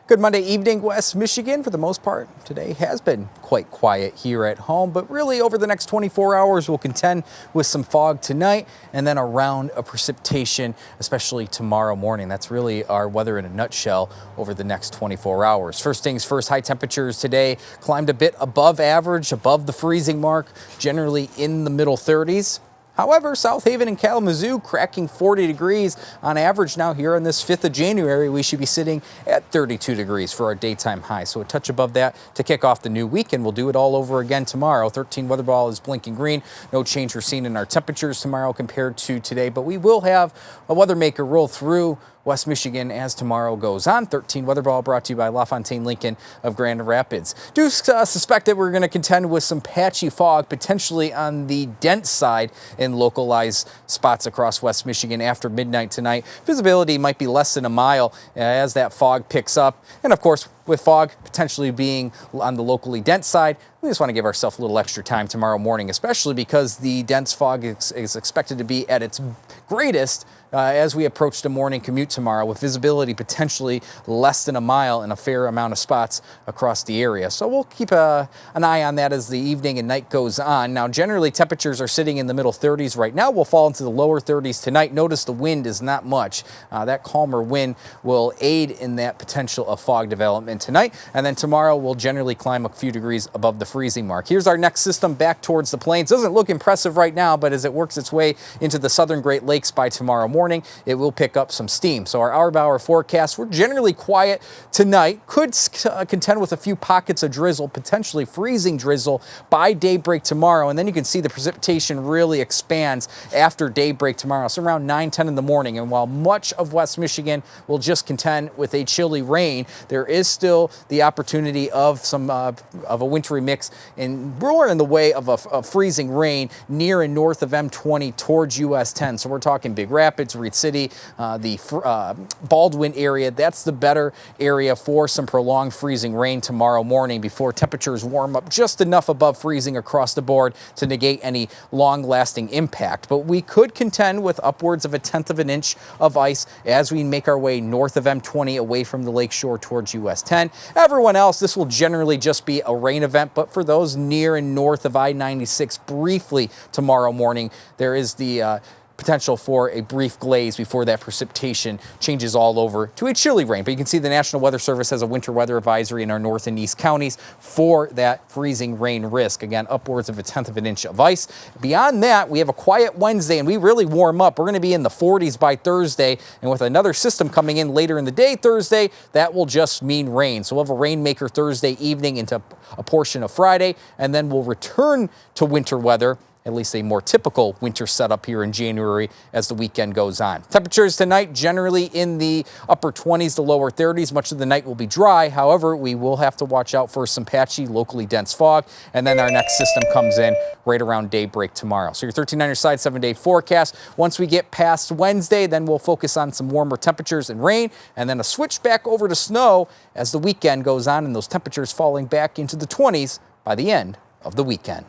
Good Monday evening, West Michigan. For the most part, today has been quite quiet here at home, but really over the next 24 hours, we'll contend with some fog tonight and then a round of precipitation, especially tomorrow morning. That's really our weather in a nutshell over the next 24 hours. First things first, high temperatures today climbed a bit above average, above the freezing mark, generally in the middle 30s. However, South Haven and Kalamazoo cracking 40 degrees on average now here on this 5th of January. We should be sitting at 32 degrees for our daytime high. So a touch above that to kick off the new weekend. We'll do it all over again tomorrow. 13 weather ball is blinking green. No change we're seeing in our temperatures tomorrow compared to today, but we will have a weather maker roll through West Michigan as tomorrow goes on. 13 weather ball brought to you by LaFontaine Lincoln of Grand Rapids. Do suspect that we're going to contend with some patchy fog, potentially on the dense side in localized spots across West Michigan after midnight tonight. Visibility might be less than a mile as that fog picks up. And of course, with fog potentially being on the locally dense side, we just want to give ourselves a little extra time tomorrow morning, especially because the dense fog is expected to be at its greatest as we approach the morning commute tomorrow, with visibility potentially less than a mile in a fair amount of spots across the area. So we'll keep an eye on that as the evening and night goes on. Now, generally temperatures are sitting in the middle 30s right now. We'll fall into the lower 30s tonight. Notice the wind is not much. That calmer wind will aid in that potential of fog development tonight. And then tomorrow we'll generally climb a few degrees above the freezing mark. Here's our next system back towards the plains. Doesn't look impressive right now, but as it works its way into the southern Great Lakes by tomorrow morning, it will pick up some steam. So our hour-by-hour forecast, we're generally quiet tonight. Could contend with a few pockets of drizzle, potentially freezing drizzle by daybreak tomorrow. And then you can see the precipitation really expands after daybreak tomorrow. So around 9-10 in the morning. And while much of West Michigan will just contend with a chilly rain, there is still the opportunity of some of a wintry mix and more in the way of a freezing rain near and north of M20 towards US 10. So we're talking Big Rapids, Reed City, the Baldwin area. That's the better area for some prolonged freezing rain tomorrow morning before temperatures warm up just enough above freezing across the board to negate any long-lasting impact. But we could contend with upwards of 1/10 of an inch of ice as we make our way north of M20 away from the lakeshore towards US 10. Everyone else, this will generally just be a rain event, but for those near and north of I-96 briefly tomorrow morning, there is the potential for a brief glaze before that precipitation changes all over to a chilly rain. But you can see the National Weather Service has a winter weather advisory in our north and east counties for that freezing rain risk. Again, upwards of 1/10 of an inch of ice. Beyond that, we have a quiet Wednesday and we really warm up. We're going to be in the 40s by Thursday, and with another system coming in later in the day Thursday, that will just mean rain. So we'll have a rainmaker Thursday evening into a portion of Friday, and then we'll return to winter weather, at least a more typical winter setup here in January as the weekend goes on. Temperatures tonight generally in the upper 20s to lower 30s. Much of the night will be dry. However, we will have to watch out for some patchy, locally dense fog. And then our next system comes in right around daybreak tomorrow. So your 13-9er side 7-day forecast. Once we get past Wednesday, then we'll focus on some warmer temperatures and rain, and then a switch back over to snow as the weekend goes on and those temperatures falling back into the 20s by the end of the weekend.